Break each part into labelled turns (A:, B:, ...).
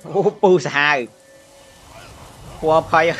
A: Ô pu xài qua phai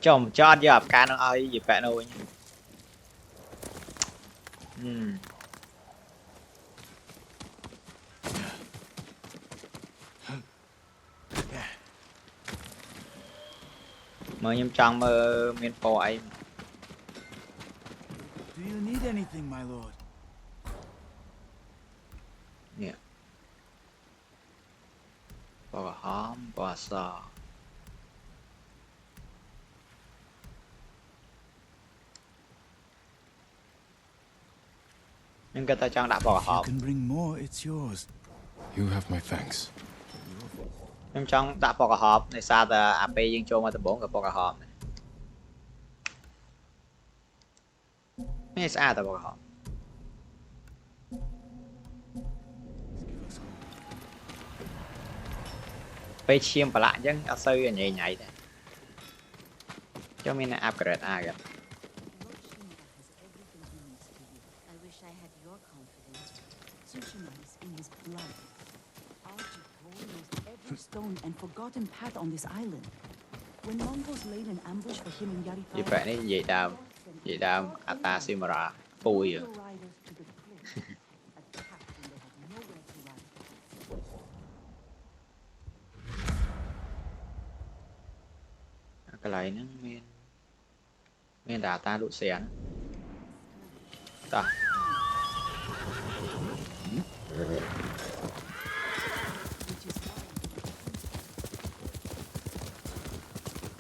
A: chồng cho anh giờ ca nó ơi gì bạn ơi mà nhâm trong miền phố ấy
B: Do you need anything, my lord?
A: nè bò hóm bò sò nhưng cái ta trong đã bò
B: If you
A: hóm
B: can bring more, it's yours.
C: You have my thanks.
A: nhưng trong đã bò hóm này sao ta AP dương cho mà ta bốn cái bò hómไม่สะอาดแต่บอกเขาไปเชียมปลายังเอาซื้อใหญ่ๆเนี่ยเจ้ามีนะอัปเกรดอะไรกัน
D: I wish I had your confidence. Tsushima is in his blood. Alto knows every stone and forgotten path on this island. When Mongols laid an ambush for him in
A: ยี่
D: Yarify,
A: แปะนี่ยีดามอัตตาซิมราปุย
D: Mongol riders to the cliff attacked when they had nowhere to run.
A: อะไรนั่นเมนดาตาลุเสียนตา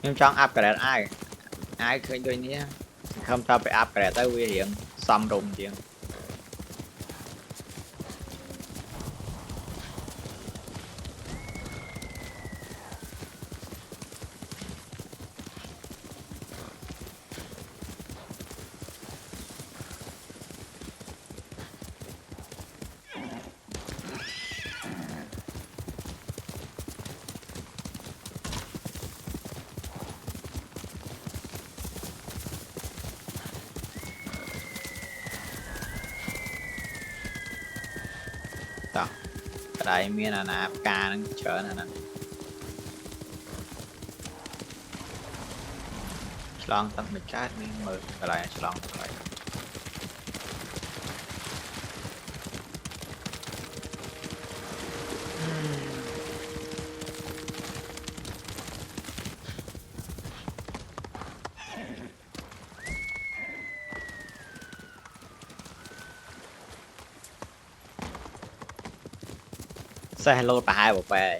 A: nhưng trong upgrade aiเคยด้วยนี้không cho phải upgrade tới nguy hiểm xăm rùng chuyện cái đây miền là nạp ca nó chở này nè long tận mình chat miếng mờ cái này long cái này xe hello tại hai bộ về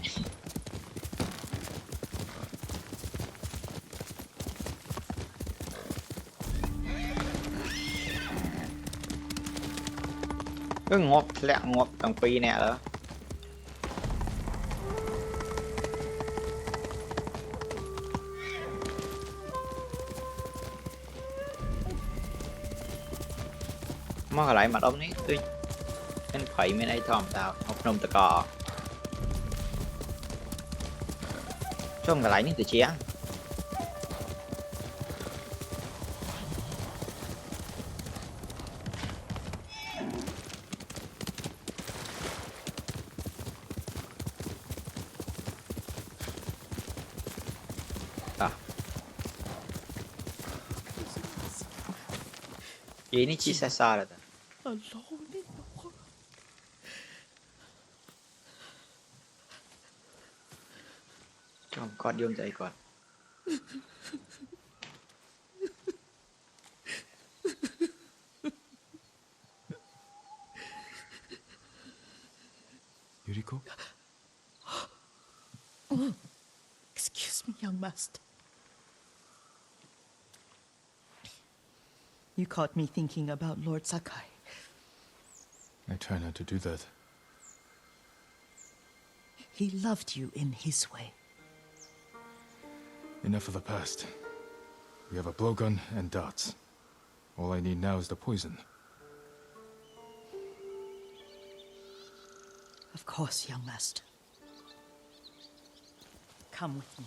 A: cứ ngọt lẹ ngọt thằng phi nè đó mà lại mặt ông ấy tôi anh phải bên đây thòm tao học nông tao cò cho người lại những từ chén gì nó chỉ xa rồi
B: Alone in the world.
A: trong con dương dậy còn
C: Yuriko?
B: Excuse me, young master.
E: You caught me thinking about Lord Sakai.
C: I try not to do that.
E: He loved you in his way.
C: Enough of the past. We have a blowgun and darts. All I need now is the poison.
E: Of course, young master. Come with me.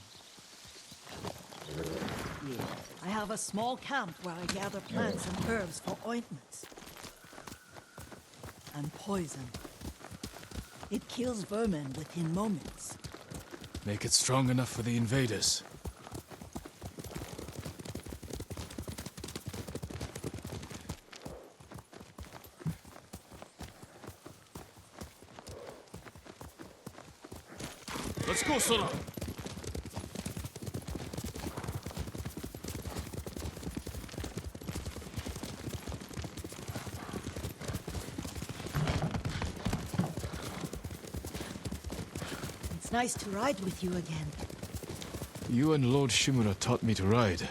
E: Yeah, I have a small camp where I gather plants and herbs for ointments. And poison. It kills vermin within moments.
C: Make it strong enough for the invaders. Let's go, Sona!
E: It's nice to ride with you again.
C: You and Lord Shimura taught me to ride.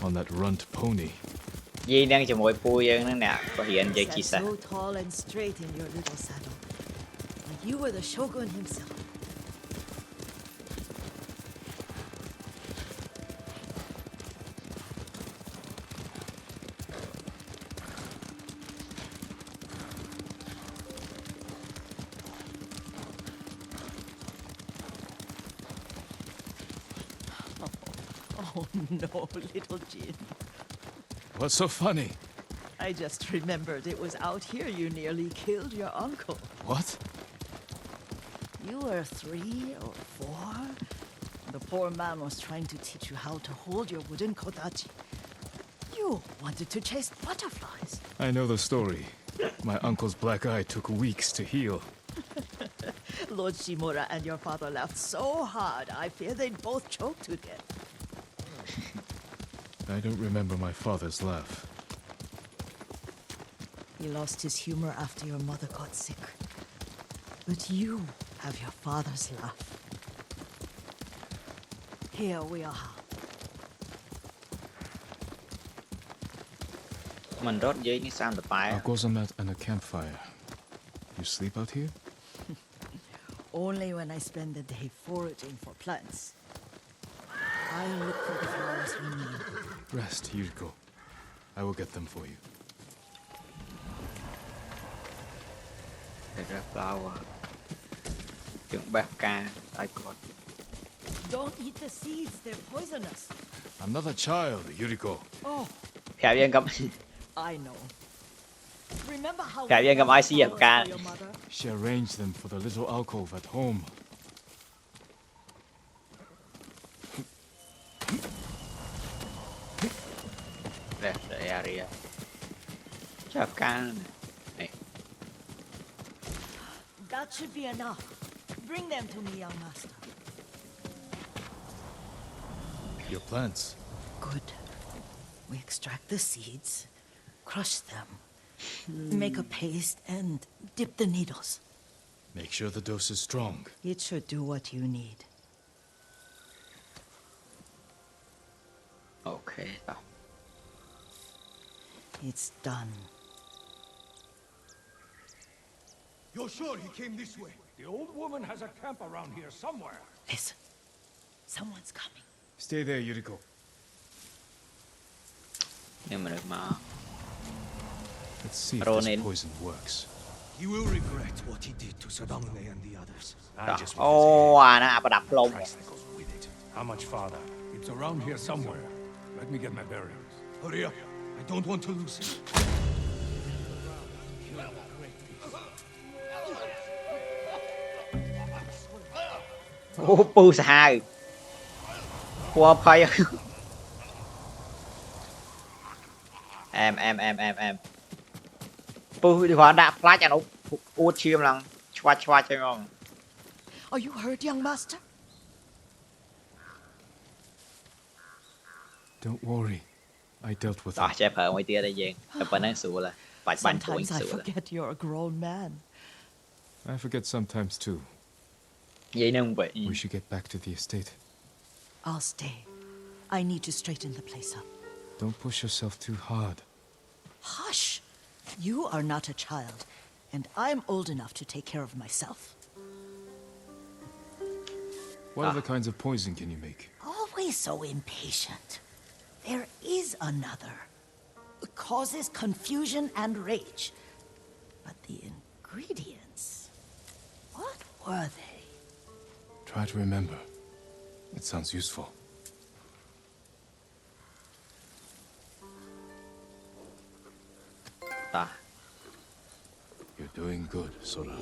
C: On that runt pony.
A: យីនឹងជាមួយពូយើងហ្នឹងអ្នកក៏រៀននិយាយ
E: You
A: ជី
E: sat
A: សេះ
E: so tall and straight in your little saddle. Like you were the shogun himself. Oh no, little Jin.
C: What's so funny?
E: I just remembered it was out here you nearly killed your uncle.
C: What?
E: You were 3 or 4. The poor man was trying to teach you how to hold your wooden kodachi. You wanted to chase butterflies.
C: I know the story. My uncle's black eye took weeks to heal.
E: Lord Shimura and your father laughed so hard, I fear they'd both choke to death.
C: I don't remember my father's laugh.
E: He lost his humor after your mother got sick. But you have your father's laugh. Here we are.
A: មិនរត់និយាយនេះ30តែ
C: A gozamat and a campfire. You sleep out here?
E: Only when I spend the day foraging for plants. I look for the flowers we need.
C: Rest, Yuriko. I will get them for you.
A: តែរក flower យើងបេះផ្កាឲ្យគាត់
E: Don't eat the seeds, they're poisonous.
C: I'm not a child, Yuriko.
E: Oh,
A: ប្រាប់យើងកុំ
E: I know. Remember how
A: Kaya
E: we
A: yan,
E: found
A: kamay siya,
E: flowers
A: ka.
E: for your mother?
C: She arranged them for the little alcove at home.
A: តែអារីចាប់ផ្កា
E: That should be enough. Bring them to me, young master.
C: Your plants.
E: Good. We extract the seeds, crush them, make a paste, and dip the needles.
C: Make sure the dose is strong.
E: It should do what you need.
A: អូខេតោះ
E: It's done.
F: You're sure he came this way?
G: The old woman has a camp around here somewhere.
E: Listen. Someone's coming.
C: Stay there, Yuriko.
A: នេះមនុស្សមក
C: Let's see if
A: Ronin.
C: this poison works.
F: He will regret what he did to Sadamune and the others.
A: តោះ
G: just
A: អូអាហ្នឹងអាប្រដាប់ផ្លុំ
G: price that goes with it. How much farther? It's around here somewhere. Let me get my bearings.
F: Hurry up. I don't want to lose him.
A: អូពូសាហាវពណ៌ភ័យអែមពូទីគាត់ដាក់ផ្លាច់អានោះអួតឈាមឡើងឆ្វាច់ទៅហ្មង
E: Are you hurt, young master?
C: Don't worry. I dealt with
A: តោះ
C: it.
A: ចេះប្រើមួយទៀតទេយើងតែប៉ុណ្្នឹងស្រួលហើយបាច់បាញ់ពួយ
E: Sometimes I
A: ស្រួល
E: forget you're a grown man.
C: I forget sometimes too.
A: និយាយនឹងវិញ
C: We should get back to the estate.
E: I'll stay. I need to straighten the place up.
C: Don't push yourself too hard.
E: Hush! You are not a child, and I'm old enough to take care of myself.
C: What other kinds of poison can you make?
E: Always so impatient. There is another. It causes confusion and rage. But the ingredients... what were they?
C: Try to remember. It sounds useful.
A: Ta
C: You're doing good, Sora.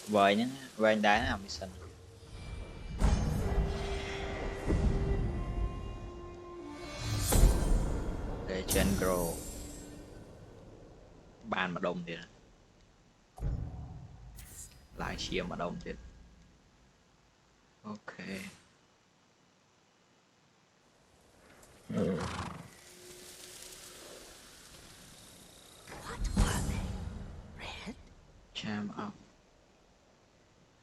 A: vời nhá, vời đá nào mission để trên grow bàn mà đông thì lại chia mà đông thì ok.
E: What were they? Red?
A: Jam up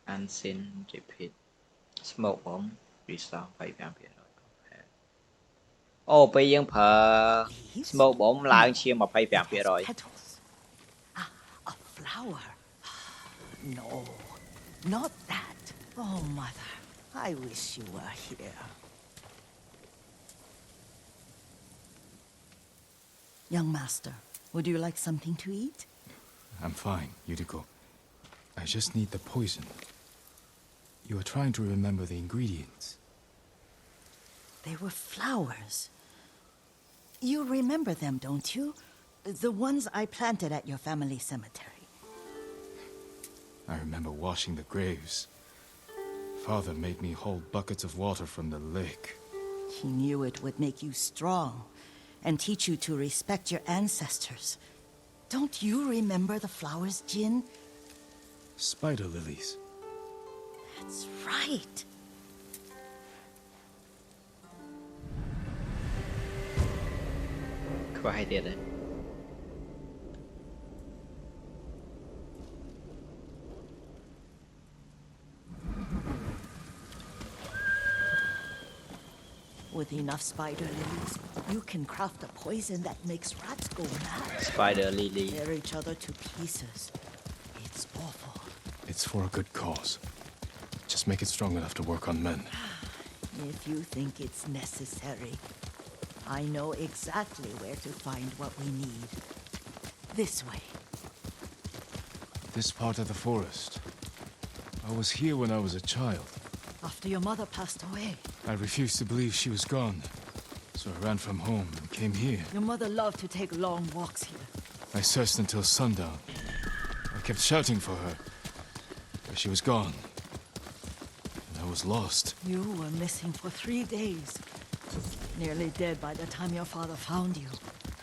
A: unseen repeat smoke bomb resolve 25%អូពេលយើងប្រើ smoke bomb ឡើងជា 25%
E: Petals. A flower. No, not that. Oh, Mother, I wish you were here. Young master, would you like something to eat?
C: I'm fine, Yuriko. I just need the poison. You are trying to remember the ingredients.
E: They were flowers. You remember them, don't you? The ones I planted at your family cemetery.
C: I remember washing the graves. Father made me hold buckets of water from the lake.
E: He knew it would make you strong and teach you to respect your ancestors. Don't you remember the flowers, Jin?
C: Spider lilies.
E: That's right.
A: có hai tiền đấy
E: With enough spider lilies, you can craft a poison that makes rats go mad.
A: spider lily
E: Tear each other to pieces. It's awful.
C: It's for a good cause. Just make it strong enough to work on men.
E: If you think it's necessary, I know exactly where to find what we need. This way.
C: This part of the forest. I was here when I was a child.
E: After your mother passed away.
C: I refused to believe she was gone. So I ran from home and came here.
E: Your mother loved to take long walks here.
C: I searched until sundown. I kept shouting for her. But she was gone. And I was lost.
E: You were missing for 3 days. Nearly dead by the time your father found you.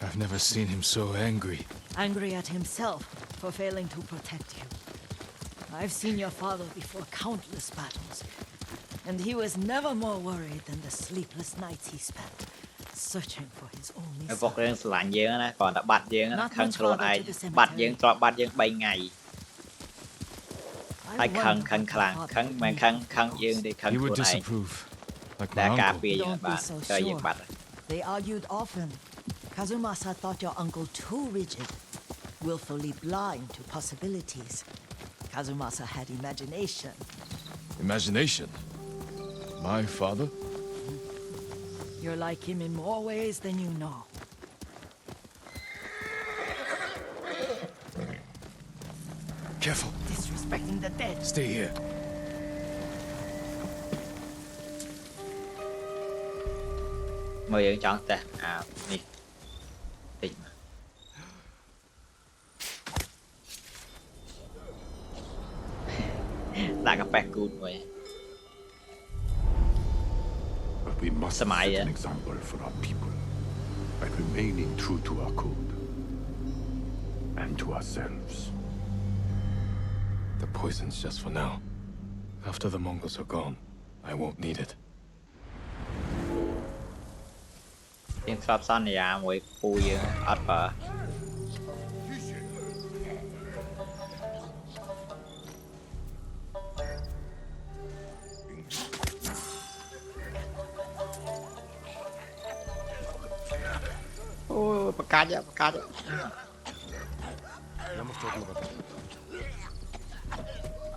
C: I've never seen him so angry.
E: Angry at himself for failing to protect you. I've seen your father before countless battles. And he was never more worried than the sleepless nights he spent searching for his only
A: พวก
E: son.
A: រឿងស្រឡាញ់យើងណាគាត់តែបាត់យើងណា
E: Not
A: ខឹង
E: much
A: ខ្លួន
E: farther
A: ឯង
E: to the cemetery.
A: បាត់យើងទ្របបាត់យើង3ថ្ងៃ
E: I
A: ហើយខឹង
E: wonder
A: ខឹង
E: what
A: ខ្លាំង
E: your father
A: ខឹង
E: would
A: មិន
E: do.
A: ខឹងខឹងយើងទេខឹង
C: He
A: ខ្លួន
C: would
A: ឯង
C: disapprove. Like
A: តែ
C: my
A: ការ
C: uncle.
A: ពារយើង
E: Don't be
A: បាន
E: so
A: តែយើង
E: sure.
A: បាត់
E: They argued often. Kazumasa thought your uncle too rigid, willfully blind to possibilities. Kazumasa had imagination.
C: Imagination? My father?
E: You're like him in more ways than you know.
C: Careful.
E: Disrespecting the dead.
C: Stay here.
A: មើលយើងចង់តេស្តអានេះតិចមកដាក់កាប៉េះគូតមួយ
H: But we must set
A: Samaya.
H: an example for our people by remaining true to our code and to ourselves.
C: The poison's just for now. After the Mongols are gone, I won't need it.
A: យើងស្បសន្យាមួយពូយើងអត់ប្រើ ประกาศอะประกาศอะ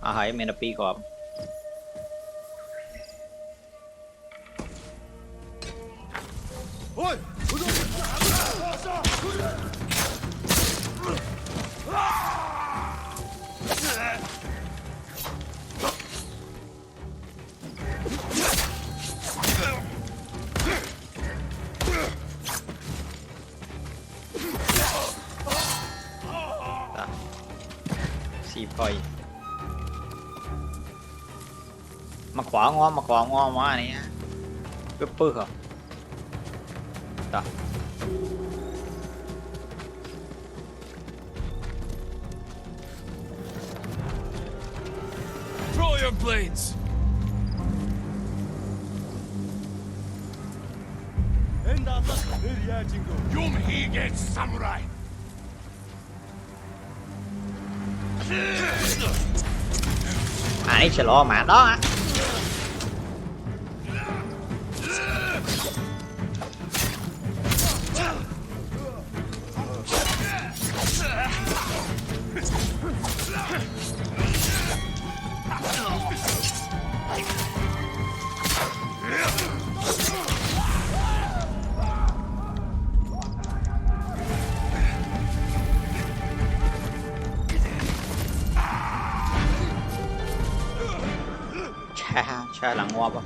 A: hay mình là pi cọp xì phơi mà quả ngon mà này cứ bự không đó
C: Throw your blades!
G: Yumhige samurai!
A: này sẽ lo mà đó á cha là ngon không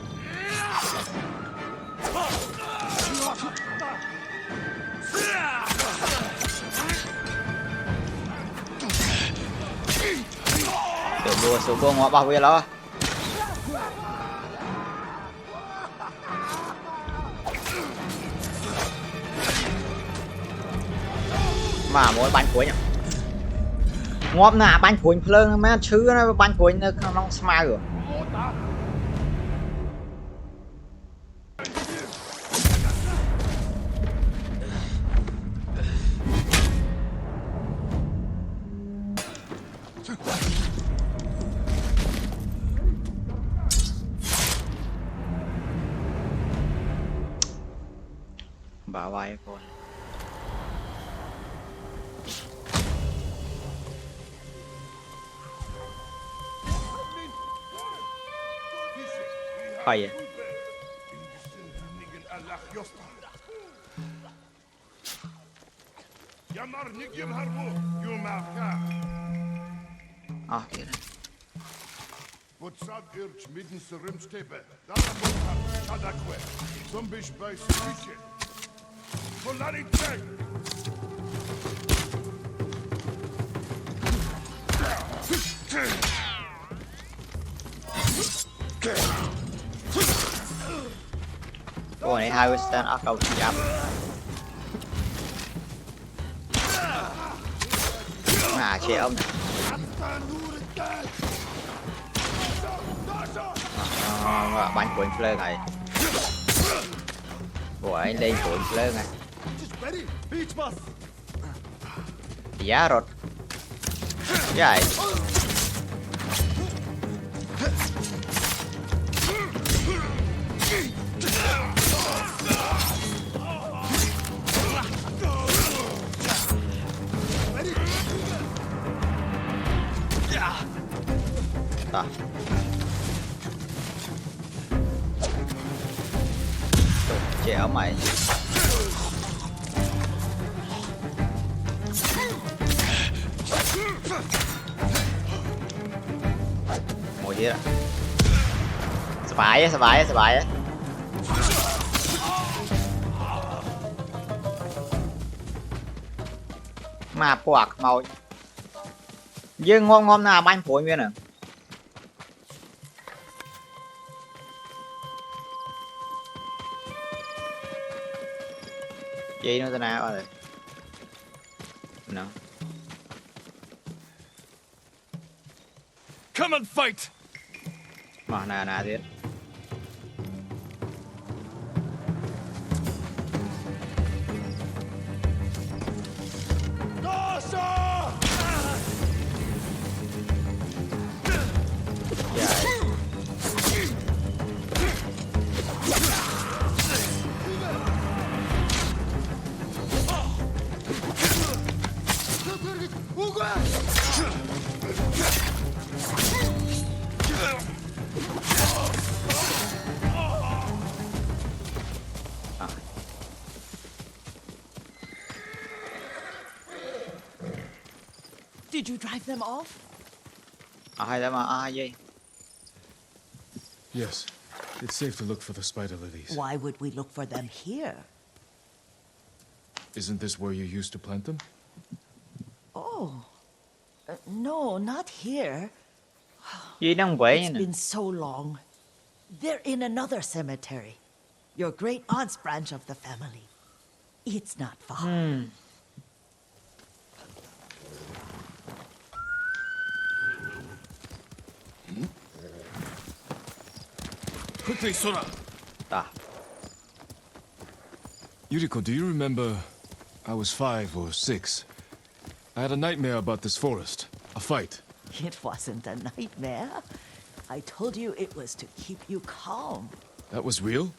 A: để đua số cô ngon bao nhiêu đó mà mỗi bánh cuối nhỉ ngon nè bánh cuối phơn mấy chứ nó bánh cuối nó không smile rồi bà vai con phải à thế này
I: Potsad irch midden se rimstepe. Dalamotam, Kadakwe. Zombish by Suike. Polari Tech.
A: Ủa này hai stand up cầu chạm à chị ông bánh cuốn fleur này của anh lên cuốn fleur này giá rồi dài ta chéo mày ngồi kiaสบายสบายสบายมาปวกเมาdương ngon ngon nào bánh phổi nguyên à gì nữa thế nào rồi no
C: Come and fight!
A: mà nèទៀត
E: Did you drive them off?
A: Ai ra mà ai vậy?
C: Yes. It's safe to look for the spider lilies.
E: Why would we look for them here?
C: Isn't this where you used to plant them?
E: Oh. No, not here.
A: Gì đang vậy
E: It's
A: nè?
E: been so long. They're in another cemetery. Your great aunt's branch of the family. It's not far.
C: Quickly, Sora!
A: Ta.
C: Yuriko, do you remember? I was 5 or 6. I had a nightmare about this forest. A fight.
E: It wasn't a nightmare. I told you it was to keep you calm.
C: That was real?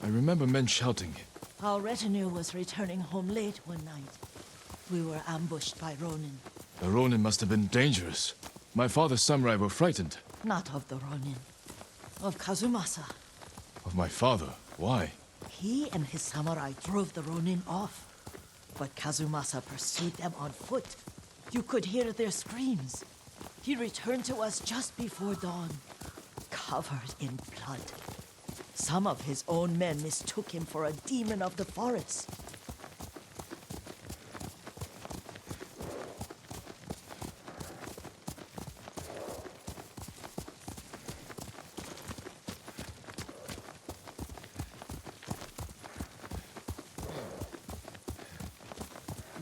C: I remember men shouting.
E: Our retinue was returning home late one night. We were ambushed by Ronin.
C: The Ronin must have been dangerous. My father's samurai were frightened.
E: Not of the Ronin. Of Kazumasa.
C: Of my father? Why?
E: He and his samurai drove the Ronin off. But Kazumasa pursued them on foot. You could hear their screams. He returned to us just before dawn, covered in blood. Some of his own men mistook him for a demon of the forest.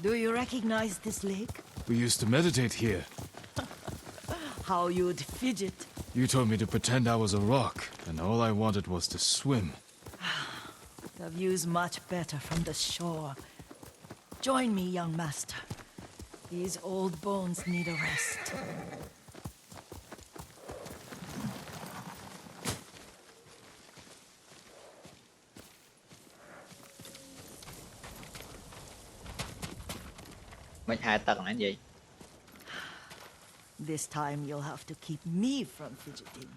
E: Do you recognize this lake?
C: We used to meditate here.
E: How you'd fidget.
C: You told me to pretend I was a rock, and all I wanted was to swim.
E: The view's much better from the shore. Join me, young master. These old bones need a rest.
A: Mấy 2 tầng là gì?
E: This time you'll have to keep me from fidgeting.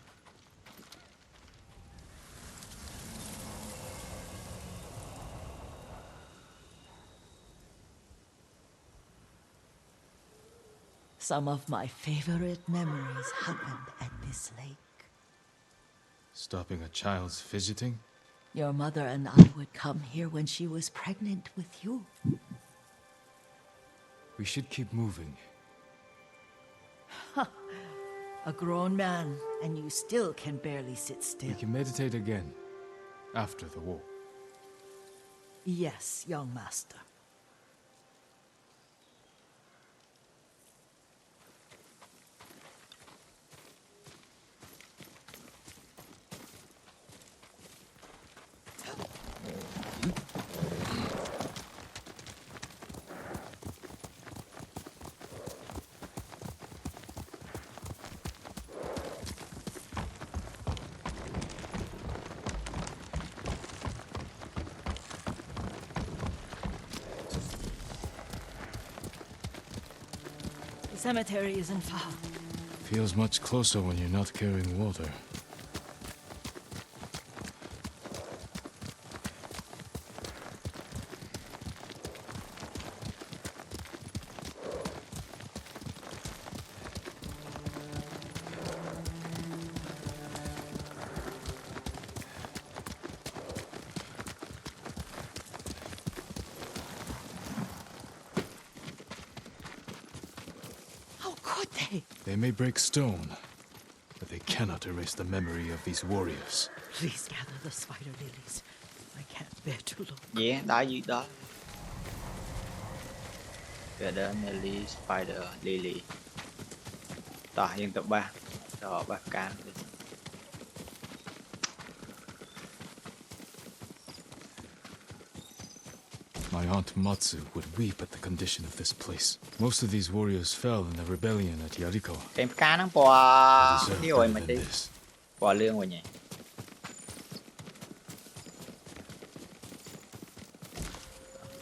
E: Some of my favorite memories happened at this lake.
C: Stopping a child's fidgeting?
E: Your mother and I would come here when she was pregnant with you.
C: We should keep moving.
E: A grown man, and you still can barely sit still.
C: We can meditate again. After the war.
E: Yes, young master. The cemetery isn't far.
C: Feels much closer when you're not carrying water.
E: How could they?
C: They may break stone, but they cannot erase the memory of these warriors.
E: Please gather the spider lilies. I can't bear to look.
A: Yeah, đá gì đó. Gather Lily, Spider, Lily. Tỏ dân tập 3. Rồi bác can đi.
C: My aunt Matsu would weep at the condition of this place. Most of these warriors fell in the rebellion at Yariko.
A: Cái cá nó bò
C: They deserve
A: đi rồi
C: better
A: mà
C: than
A: đi.
C: this.
A: Bò lương rồi nhỉ.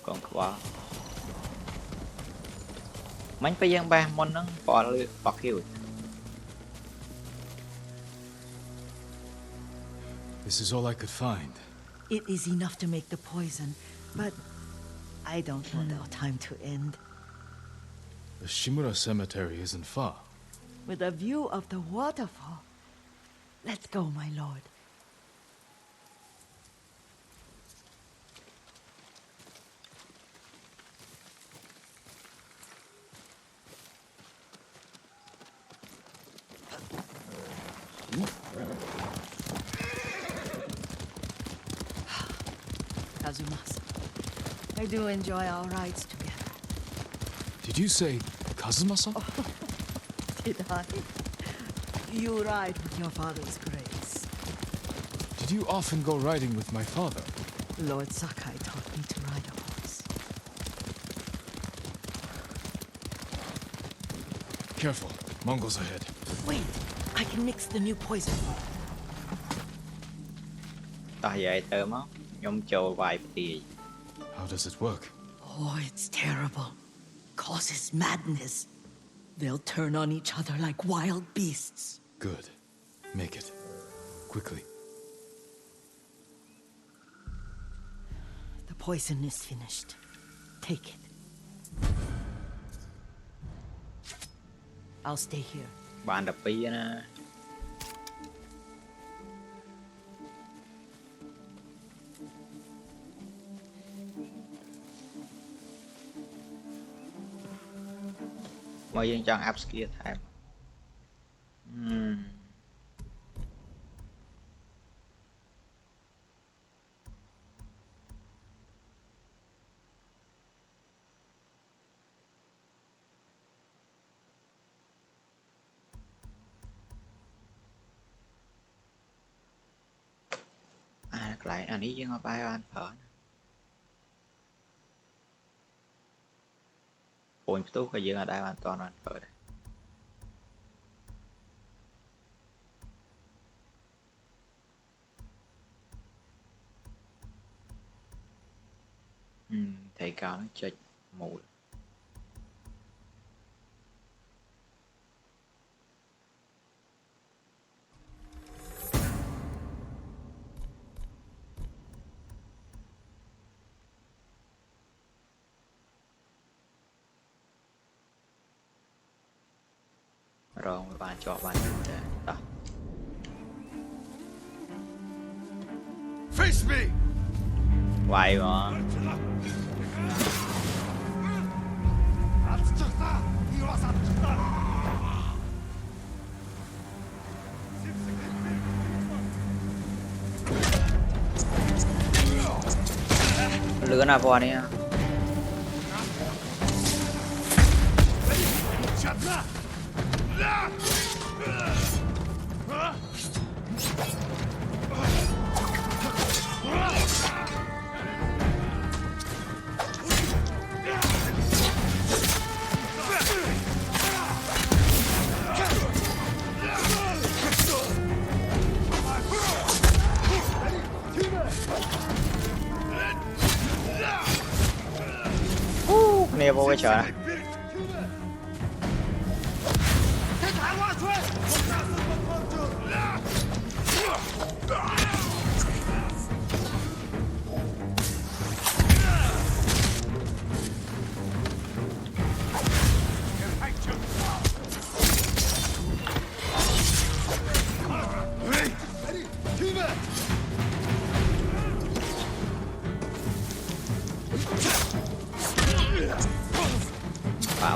A: Còn bò. Mấy bây giờ ba món nó bò lương bò kêu.
C: This is all I could find.
E: It is enough to make the poison, but I don't want our time to end.
C: The Shimura cemetery isn't far.
E: With a view of the waterfall. Let's go, my lord. Kazumasa, I do enjoy our rides together.
C: Did you say Kazuma-san?
E: Did I? You ride with your father's grace.
C: Did you often go riding with my father?
E: Lord Sakai taught me to ride a horse.
C: Careful, Mongols ahead.
E: Wait, I can mix the new poison.
A: Tao vậy tớ mất. Nhóm châu vài tỷ.
C: How does it work?
E: Oh, it's terrible. Causes madness. They'll turn on each other like wild beasts.
C: Good. Make it. Quickly.
E: The poison is finished. Take it. I'll stay here.
A: Bạn đập pi nè. Mới dương chọn app kia thêm. Lại anh ấy dương bay anh phở. Ôi tú cái dương ở đây hoàn toàn anh phở đây. Thầy cao nó chệch mù. Rồi bạn cho bạn để đó.
I: Face me!
A: Vậy mà. Lửa nào vào đi. Nè vô cái chợ này.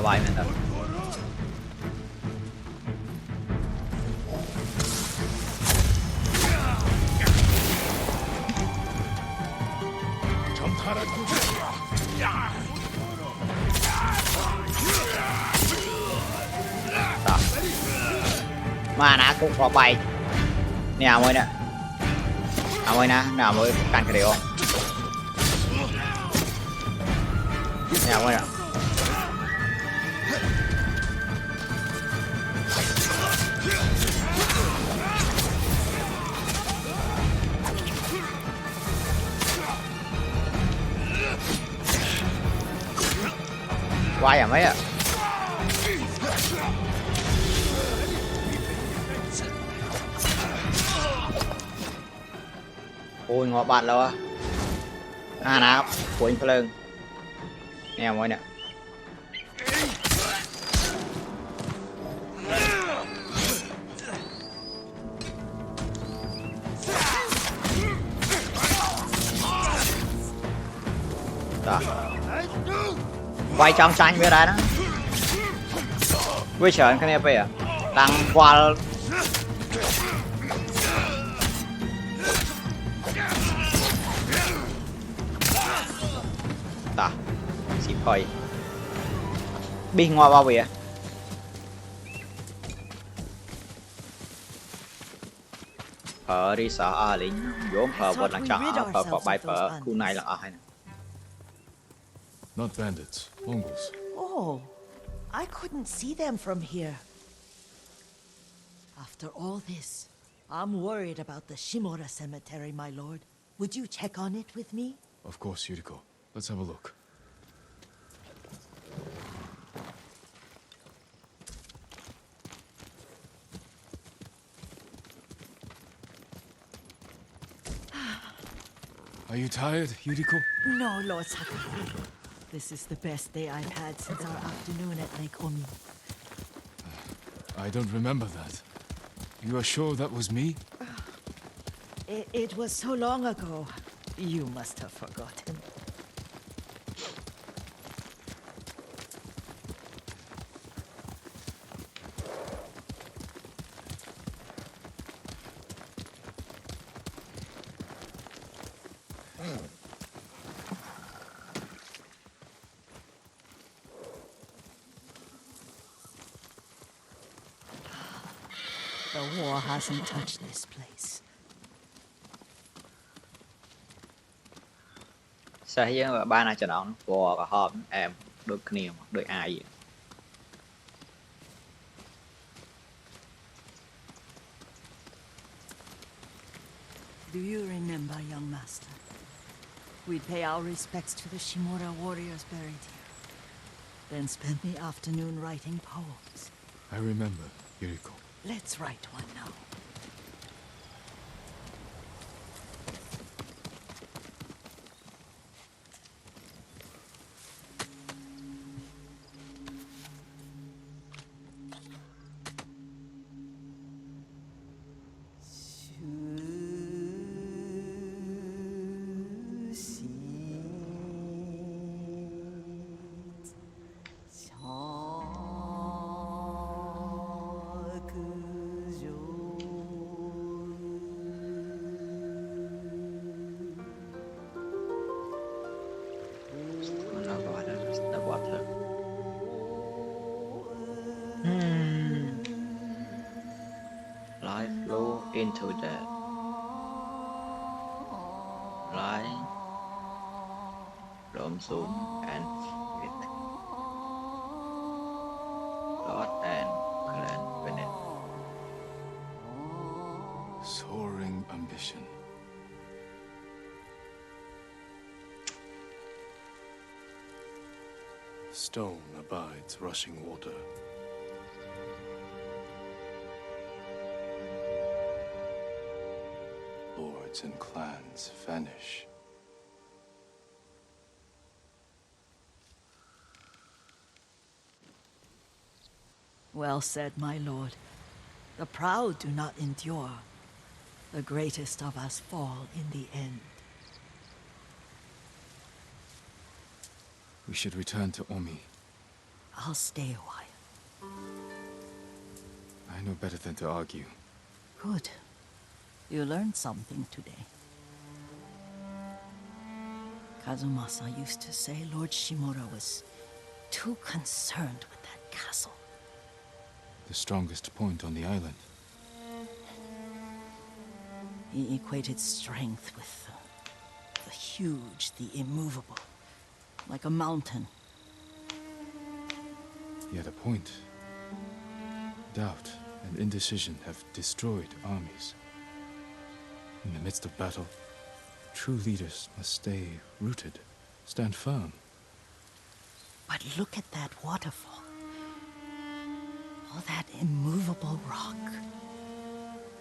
A: Bài này thật. Đó. Mà nó cũng có bay. Nè ông ơi nè. Ông ơi nè, nào mới canh cái điều không? Nè ông ơi nè. Quay à mấy ạ. Ôi ngọt bạn đâu á. Nào của anh Phương. Nè mọi nè. quay trong tranh với đấy đó với trời cái này bây giờ đang qua ta xịt coi bi ngoa bao bìa đi sợ lính vốn vượt là chọn bài khu này là hay
C: Not bandits, Mongols.
E: Oh, I couldn't see them from here. After all this, I'm worried about the Shimura cemetery, my lord. Would you check on it with me?
C: Of course, Yuriko. Let's have a look. Are you tired, Yuriko?
E: No, Lord Sakai. This is the best day I've had since our afternoon at Lake Omi.
C: I don't remember that. You are sure that was me?
E: It was so long ago. You must have forgotten. The war hasn't touched this place.
A: sao với ba này cho nó vò cả hòm em đôi kia đôi ai vậy
E: Do you remember, young master? We'd pay our respects to the Shimura warriors buried here, then spend the afternoon writing poems.
C: I remember, Yuriko.
E: Let's write one now.
A: Life flow into that line rộm xuống and with God and clan beneath
C: Soaring ambition. Stone abides rushing water. Lords and clans vanish.
E: Well said, my lord. The proud do not endure. The greatest of us fall in the end.
C: We should return to Omi.
E: I'll stay a while.
C: I know better than to argue.
E: Good. You learned something today. Kazumasa used to say Lord Shimura was too concerned with that castle.
C: The strongest point on the island.
E: He equated strength with the huge, the immovable, like a mountain.
C: He had a point. Doubt and indecision have destroyed armies. In the midst of battle, true leaders must stay rooted, stand firm.
E: But look at that waterfall. All that immovable rock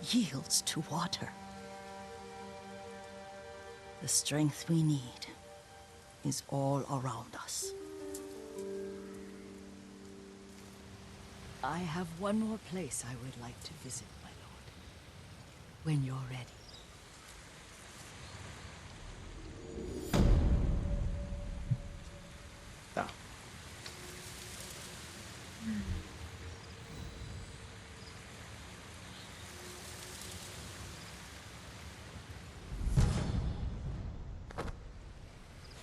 E: yields to water. The strength we need is all around us. I have one more place I would like to visit, my lord. When you're ready.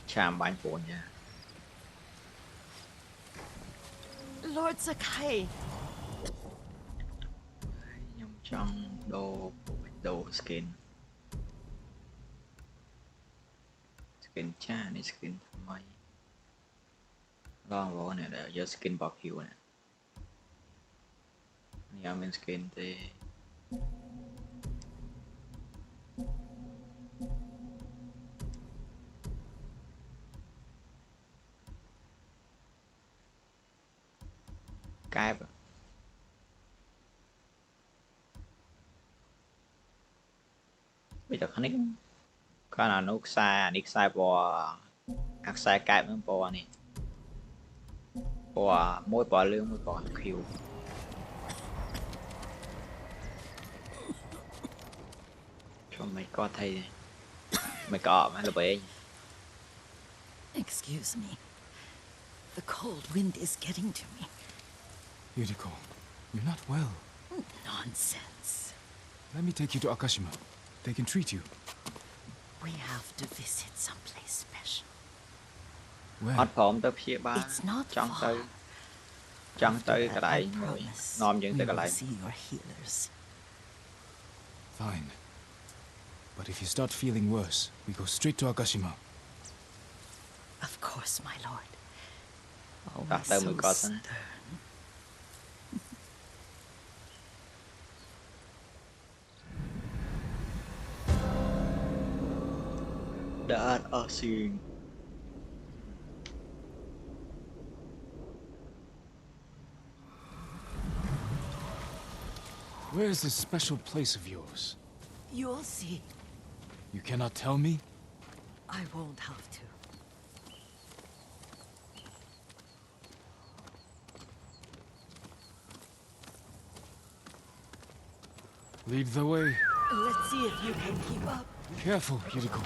A: chạm bánh phồn nha.
E: Lord Sakai.
A: Nhưng trong đồ skin cha này skin mấy lo vào này là giờ skin bọc hiệu này nhà mình skin thì cái bây giờ khá nín cái nào nút sai bò ác sai cái nó bò này bò mỗi bò lương mỗi bò khiêu cho mày có thấy mày có mà là bể.
E: Excuse me. The cold wind is getting to me.
C: Yuriko, you're not well.
E: Nonsense.
C: Let me take you to Akashima. They can treat you.
E: We have to visit someplace special.
C: Where?
A: Hot phỏng tới phía ba
E: It's not
A: trong
E: far.
A: tới trong tới cái
E: After that, I
A: đấy
E: promise
A: nom những
E: we
A: tới cái
E: will
A: đấy.
E: see your healers.
C: Fine. But if you start feeling worse, we go straight to Akashima.
E: Of course, my lord.
A: Đặt
E: Always
A: tới mới
E: so
A: có
E: stern.
A: Đã ở xuyên
C: Where is this special place of yours?
E: You'll see.
C: You cannot tell me?
E: I won't have to.
C: Lead the way.
E: Let's see if you can keep up.
C: Careful, Yuriko.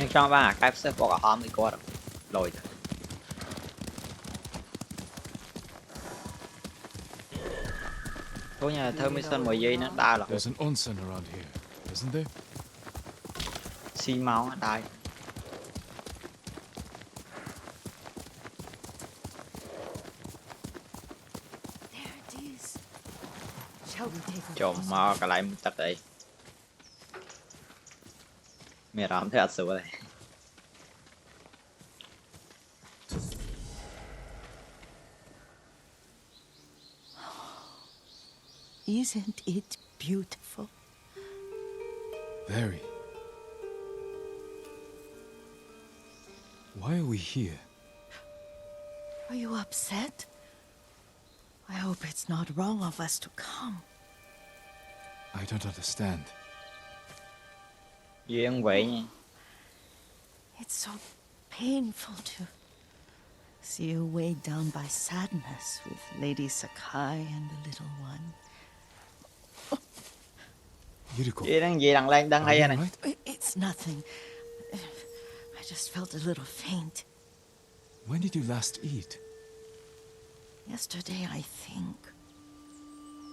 A: nhưng trong ba cái sẽ có cả hóm đi qua rồi lồi thôi nhà thơ mới sân một giây nó đai là
C: There's an onsen around here, isn't there?
A: xin máu nó đai
E: There it is. Shall we take a
A: trộm
E: closer
A: mò cả lại một tật đấy mẹ làm thế sửa đây
E: Isn't it beautiful?
C: Very. Why are we here?
E: Are you upset? I hope it's not wrong of us to come.
C: I don't understand.
A: duyên vậy nha
E: It's so painful to see you weighed down by sadness with Lady Sakai and the little one.
C: Yuriko,
A: gì đang lên đang
C: are
A: hay
C: you
A: này
C: right?
E: It's nothing. I just felt a little faint.
C: When did you last eat?
E: Yesterday, I think.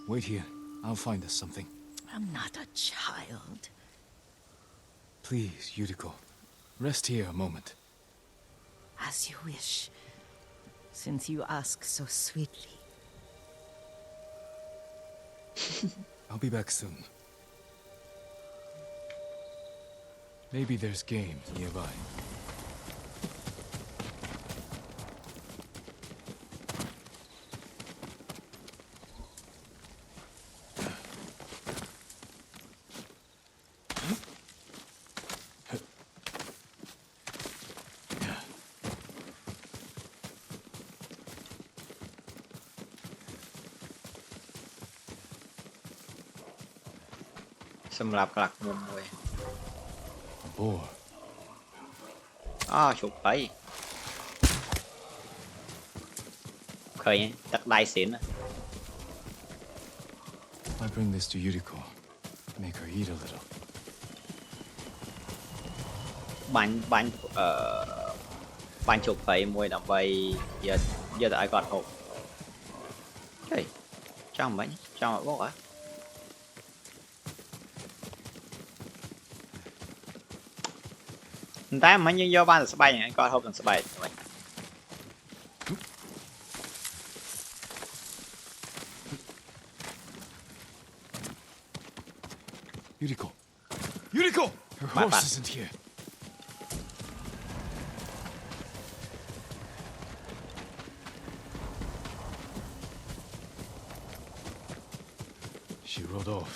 C: Wait here. I'll find us something.
E: I'm not a child.
C: Please, Yuriko. Rest here a moment.
E: As you wish, since you ask so sweetly.
C: I'll be back soon. Maybe there's game nearby.
A: xâm lập lạc nguồn rồi
C: A boar.
A: chuột ấy khơi nhé tắt đai xịn á
C: I bring this to Yuriko. Make her eat a little.
A: បាញ់ជោគໄປមួយដើម្បីយកទៅឲ្យគាត់ហូបហេចង់មិនចង់មកបងហ៎តែមិញយើងយកបានតែស្បែកហ្នឹងគាត់ហូបទាំងស្បែក
C: Yuriko! Yuriko! Her horse isn't here. She rode off.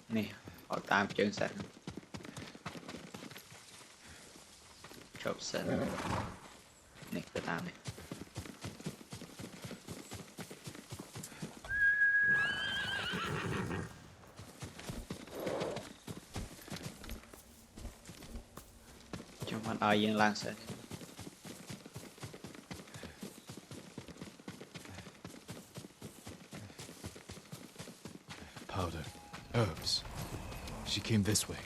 A: Nè, họ tam chân sẵn. Chộp sẵn. Nè, cái tam này. Cho mình ở yên lang sẵn.
C: Powder. Herbs. She came this way.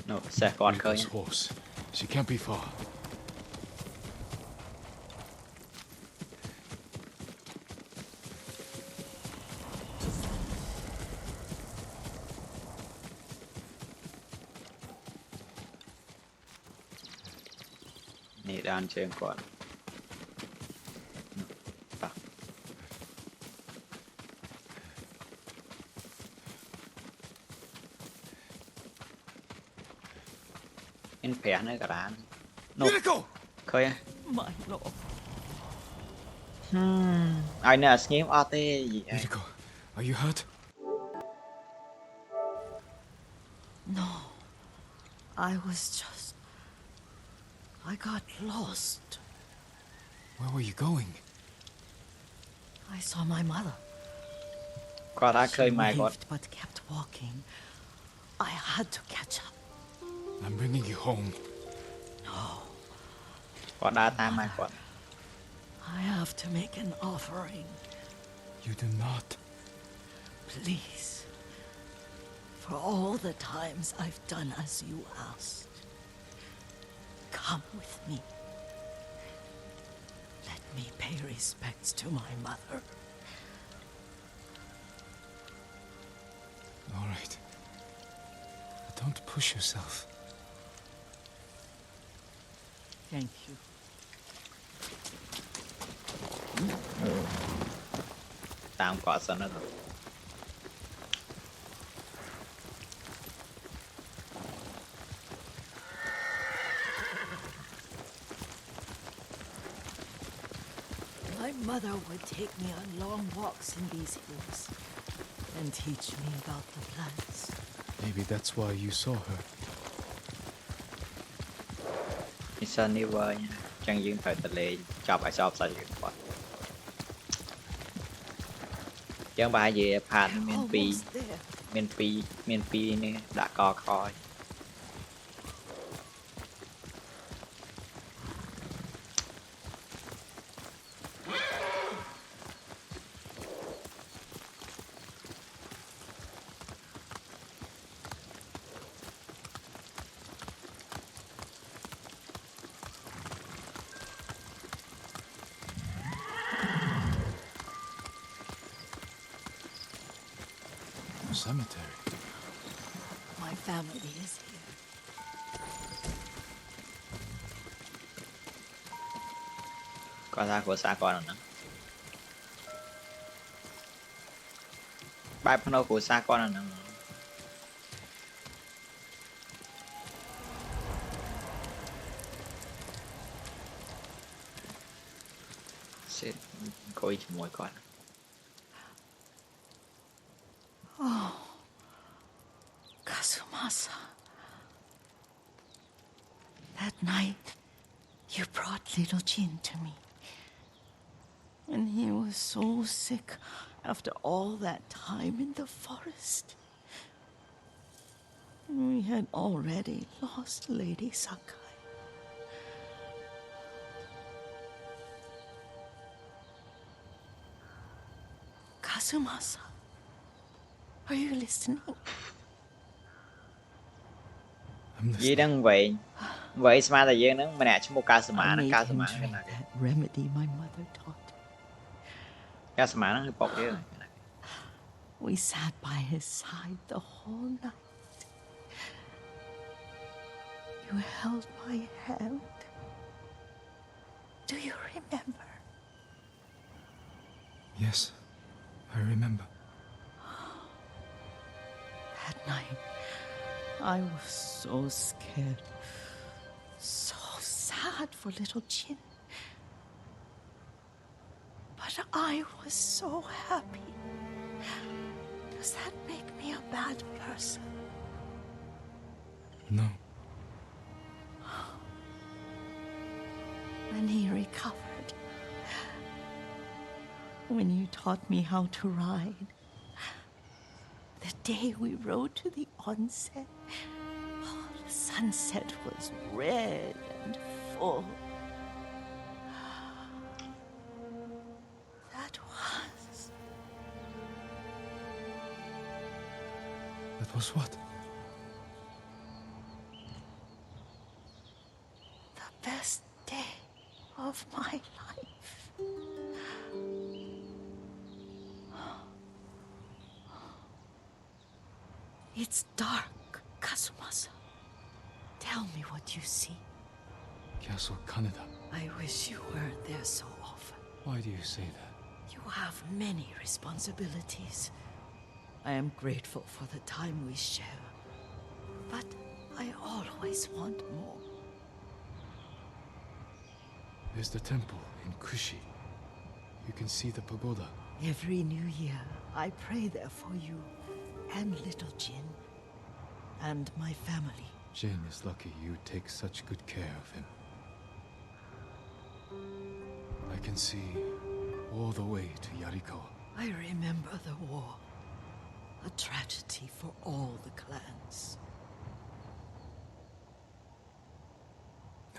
A: No, xe con khơi
C: Yuriko's horse. She can't be far.
A: Nè, đàn trên con. In pẻ nữa cả đàn. No. Khơi á.
E: My lord.
A: Ai nè, sním AT gì vậy?
C: Yuriko, are you hurt?
E: No. I was just... I got lost.
C: Where were you going?
E: I saw my mother.
A: Con đã
E: She
A: khơi mày con.
E: waved but kept walking. I had to catch up.
C: I'm bringing you home.
E: No.
A: Con đã tam mày con.
E: I have to make an offering.
C: You do not.
E: Please. For all the times I've done as you asked. Come with me. Let me pay respects to my mother.
C: All right. But don't push yourself.
E: Thank you.
A: Tam quả sân nữa rồi.
E: My mother would take me on long walks in these hills and teach me about the plants.
C: Maybe that's why you saw her.
A: Đi sân đi vơi nha. Chẳng dương thời tờ lệ chọc ai shop sao dương con. Chẳng bài gì phạt miền Phi.
E: Almost there.
A: Miền Phi nè đã có coi.
C: Cemetery.
E: My family is here.
A: Có ra của xa con rồi nè. Bài phân của xa con rồi nè. Sẽ coi cho mỗi con.
E: night, you brought little Jin to me. And he was so sick after all that time in the forest. We had already lost Lady Sakai. Kazumasa, are you listening?
C: I'm
A: Gì
C: listening.
A: đang vậy vậy mà là gì nó mà nè chứ một ca sả
E: I
A: má nó
E: made
A: ca
E: him
A: sả má cái
E: drink
A: này
E: that remedy my mother taught.
A: ca sả má nó hơi bọc cái này
E: We sat by his side the whole night. You held my hand. Do you remember?
C: Yes, I remember.
E: That night, I was so scared, so sad for little Jin. But I was so happy. Does that make me a bad person?
C: No.
E: When he recovered, when you taught me how to ride, the day we rode to the onsen, oh, the sunset was red and full. That
C: was what?
E: the best day of my life. It's dark, Kazumasa. Tell me what you see.
C: Castle Kaneda.
E: I wish you weren't there so often.
C: Why do you say that?
E: You have many responsibilities. I am grateful for the time we share, but I always want more.
C: There's the temple in Kushi. You can see the pagoda.
E: Every new year, I pray there for you and little Jin and my family.
C: Jin is lucky you take such good care of him. I can see all the way to Yarikawa.
E: I remember the war, a tragedy for all the clans.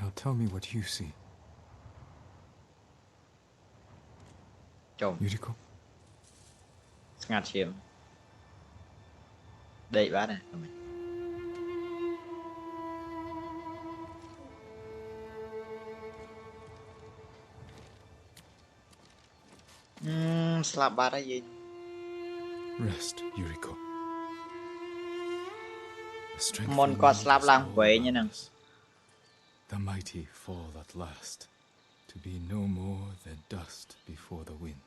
C: Now tell me what you see.
A: Chồng
C: Yuriko?
A: ngạt chìm đây bác này slap bát đó gì
C: Rest, Yuriko. The strength
A: môn
C: of
A: có
C: love
A: slap
C: is
A: lang
C: all
A: quậy như
C: around
A: nào
C: us. The mighty fall at last, to be no more than dust before the wind.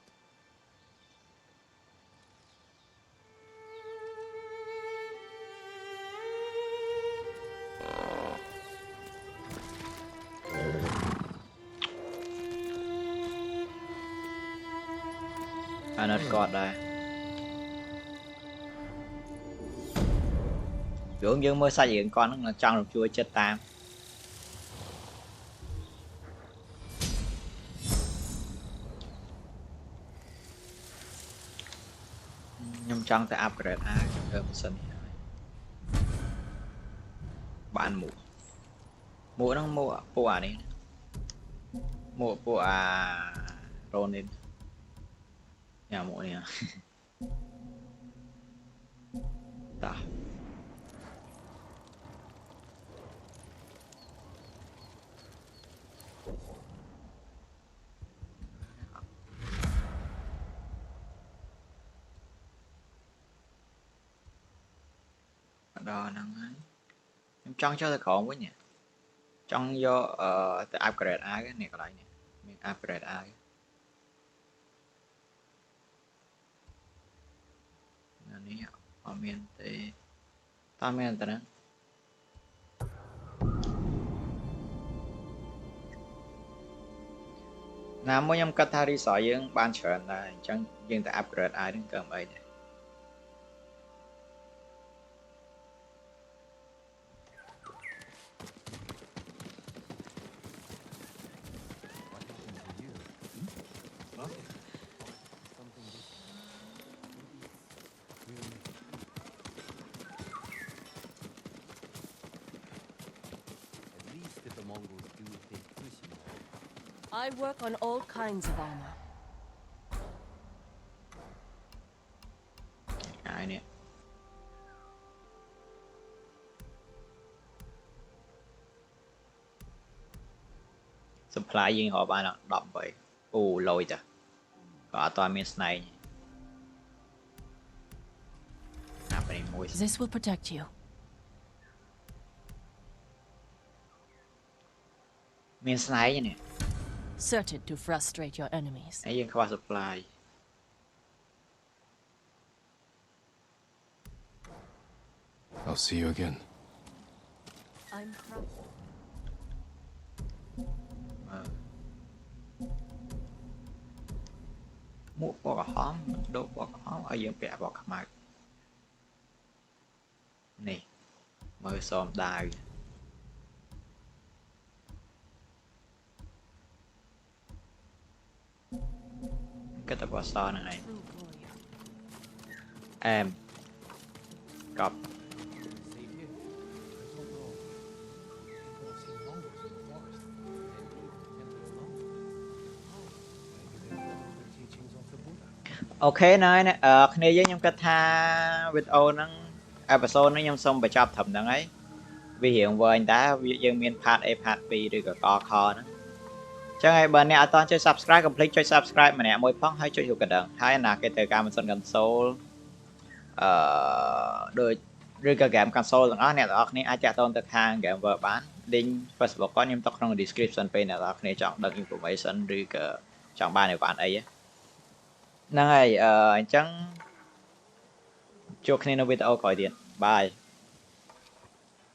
A: anh ớt cọt đây dưỡng dương mới xây dựng con nó trong được chui chết tam nhưng trong tại upgrade một sân bạn mũ mũ nó mua này mua Ronin nhà mũ này ta đo năng em trong cho tôi khổ quá nhỉ trong vô tôi upgrade ai cái này còn lại nè mình upgrade ai này aumente tamamente nè nào mỗi nhâm cắt thari sỏi dương ban chuyển là chẳng dương tại upgrade ai đến cỡ mấy này
J: I work on all kinds of armor.
A: ไอ้เนี่ย supply ยิงหอบ้านดอกไปโอ้ลอยจ้ะก็เอาตัวมีสไนป์นับไปมวย
J: This will protect you.
A: มีสไนป์เนี่ย
J: Certain to frustrate your enemies.
A: ไอ้ยิงเข้า supply
C: I'll see you again.
J: I'm proud.
A: មួកពណ៌ក្រហមដូរពណ៌ក្រហមឲ្យយើងពាក់ពណ៌ខ្មៅនេះមើលសមដាវគិតតែពណ៌សហ្នឹងឯងអែមកប់ អូខេណហើយគ្នាយើងខ្ញុំគិតថាវីដេអូហ្នឹងអេផ isode នេះខ្ញុំសូមបញ្ចប់ត្រឹមហ្នឹងហើយវារៀងវែងដែរវាយើងមាន part A part 2 ឬក៏កខហ្នឹងអញ្ចឹងហើយបើអ្នកអត់តន់ចុច subscribe កុំភ្លេចចុច subscribe ម្នាក់មួយផងហើយចុចរូបកណ្ដឹងហើយណាគេទៅការមិនសិន console ដូចឬក៏ game console ទាំងអស់អ្នកទាំងអស់គ្នាអាចតាក់ទងទៅខាង game world បាន link Facebook គាត់ខ្ញុំទុកក្នុង description ពេលអ្នកទាំងអស់គ្នាចង់ដឹង information ឬក៏ចង់បានអីបានអីហ្នឹងហើយអញ្ចឹងជួបគ្នានៅវីដេអូក្រោយទៀតបាយ